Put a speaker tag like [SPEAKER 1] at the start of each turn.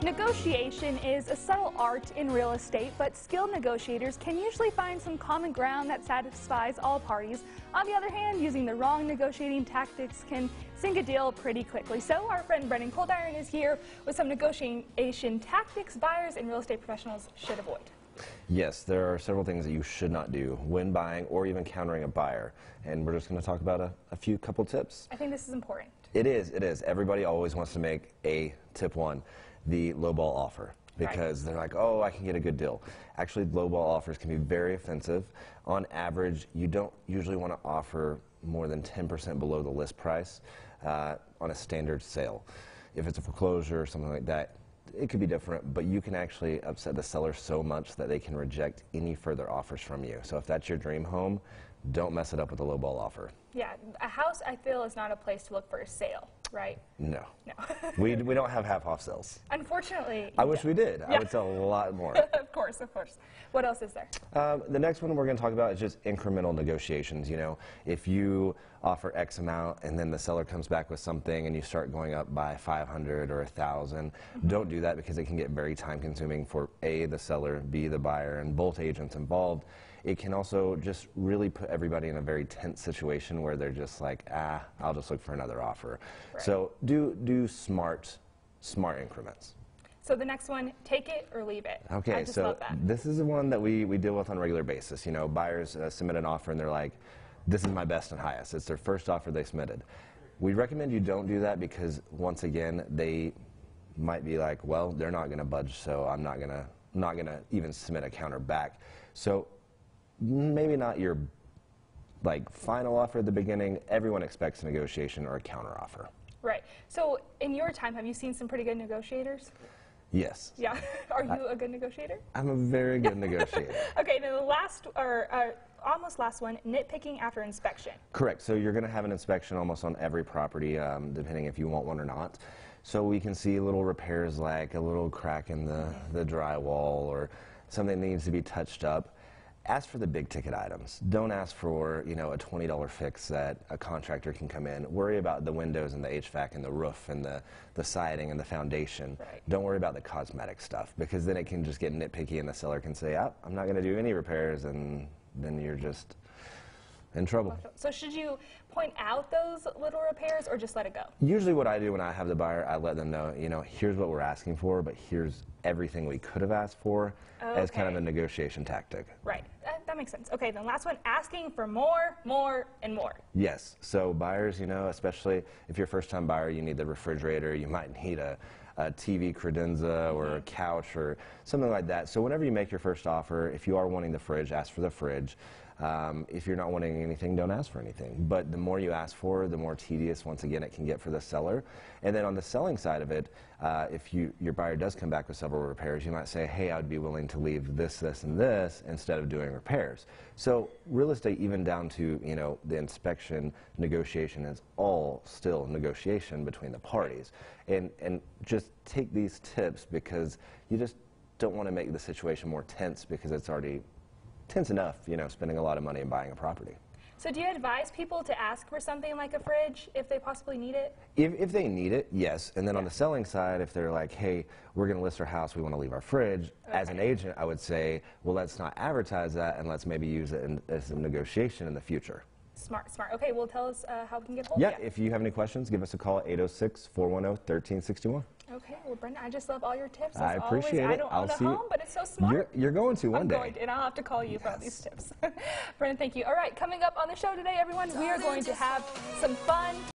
[SPEAKER 1] Negotiation is a subtle art in real estate, but skilled negotiators can usually find some common ground that satisfies all parties. On the other hand, using the wrong negotiating tactics can sink a deal pretty quickly. So our friend Brendan Coldiron is here with some negotiation tactics buyers and real estate professionals should avoid.
[SPEAKER 2] Yes, there are several things that you should not do when buying or even countering a buyer. And we're just going to talk about a couple tips.
[SPEAKER 1] I think this is important.
[SPEAKER 2] It is. Everybody always wants to make a tip one, the lowball offer, because they're like, oh, I can get a good deal. Actually, lowball offers can be very offensive. On average, you don't usually want to offer more than 10% below the list price on a standard sale. If it's a foreclosure or something like that, it could be different, but you can actually upset the seller so much that they can reject any further offers from you. So if that's your dream home, don't mess it up with a lowball offer.
[SPEAKER 1] Yeah, a house, I feel, is not a place to look for a sale, right?
[SPEAKER 2] No.
[SPEAKER 1] No.
[SPEAKER 2] we don't have half-off sales.
[SPEAKER 1] Unfortunately.
[SPEAKER 2] I wish we did.
[SPEAKER 1] Yeah.
[SPEAKER 2] I would sell a lot more.
[SPEAKER 1] Of course, of course. What else is there?
[SPEAKER 2] The next one we're going to talk about is just incremental negotiations. You know, if you offer X amount and then the seller comes back with something and you start going up by 500 or 1,000, don't do that because it can get very time-consuming for A, the seller, B, the buyer, and both agents involved. It can also just really put everybody in a very tense situation where they're just like, I'll just look for another offer.
[SPEAKER 1] Right.
[SPEAKER 2] So do smart increments.
[SPEAKER 1] So the next one, take it or leave it.
[SPEAKER 2] Okay,
[SPEAKER 1] I just
[SPEAKER 2] so
[SPEAKER 1] love that.
[SPEAKER 2] this is the one that we deal with on a regular basis. You know, buyers submit an offer and they're like, this is my best and highest. It's their first offer they submitted. We recommend you don't do that because, once again, they might be like, well, they're not going to budge, so I'm not gonna even submit a counter back. So maybe not your final offer at the beginning. Everyone expects a negotiation or a counter offer. Right.
[SPEAKER 1] So in your time, have you seen some pretty good negotiators?
[SPEAKER 2] Yes.
[SPEAKER 1] Yeah. Are you a good negotiator?
[SPEAKER 2] I'm a very good negotiator.
[SPEAKER 1] Okay, now the last, or almost last one, nitpicking after inspection.
[SPEAKER 2] Correct. So you're going to have an inspection almost on every property, depending if you want one or not. So we can see little repairs like a little crack in the drywall or something that needs to be touched up. Ask for the big ticket items. Don't ask for, you know, a $20 fix that a contractor can come in. Worry about the windows and the HVAC and the roof and the siding and the foundation.
[SPEAKER 1] Right.
[SPEAKER 2] Don't worry about the cosmetic stuff, because then it can just get nitpicky and the seller can say, I'm not going to do any repairs, and then you're just in trouble.
[SPEAKER 1] So should you point out those little repairs or just let it go?
[SPEAKER 2] Usually what I do when I have the buyer, I let them know, you know, here's what we're asking for, but here's everything we could have asked for, as kind of a negotiation tactic.
[SPEAKER 1] Right. That makes sense. Okay, then last one, asking for more, and more.
[SPEAKER 2] Yes. So buyers, you know, especially if you're a first-time buyer, you need the refrigerator, you might need a TV credenza or a couch or something like that. So whenever you make your first offer, if you are wanting the fridge, ask for the fridge. If you're not wanting anything, don't ask for anything. But the more you ask for, the more tedious, once again, it can get for the seller. And then on the selling side of it, if your buyer does come back with several repairs, you might say, hey, I'd be willing to leave this, this, and this instead of doing repairs. So real estate, even down to, you know, the inspection, negotiation, is all still negotiation between the parties. And just take these tips because you just don't want to make the situation more tense, because it's already tense enough, you know, spending a lot of money and buying a property.
[SPEAKER 1] So do you advise people to ask for something like a fridge if they possibly need it?
[SPEAKER 2] If they need it, yes. And then on the selling side, if they're like, hey, we're going to list our house, we want to leave our fridge, as an agent, I would say, well, let's not advertise that, and let's maybe use it as a negotiation in the future.
[SPEAKER 1] Smart. Okay, well, tell us how we can get hold
[SPEAKER 2] of
[SPEAKER 1] you.
[SPEAKER 2] Yeah, if you have any questions, give us a call at 806-410-1361.
[SPEAKER 1] Okay, well, Brendan, I just love all your tips.
[SPEAKER 2] I appreciate it.
[SPEAKER 1] I don't own a home, but it's so smart.
[SPEAKER 2] You're going to one day.
[SPEAKER 1] I'm going to, and I'll have to call you for all these tips. Brendan, thank you. All right, coming up on the show today, everyone, we are going to have some fun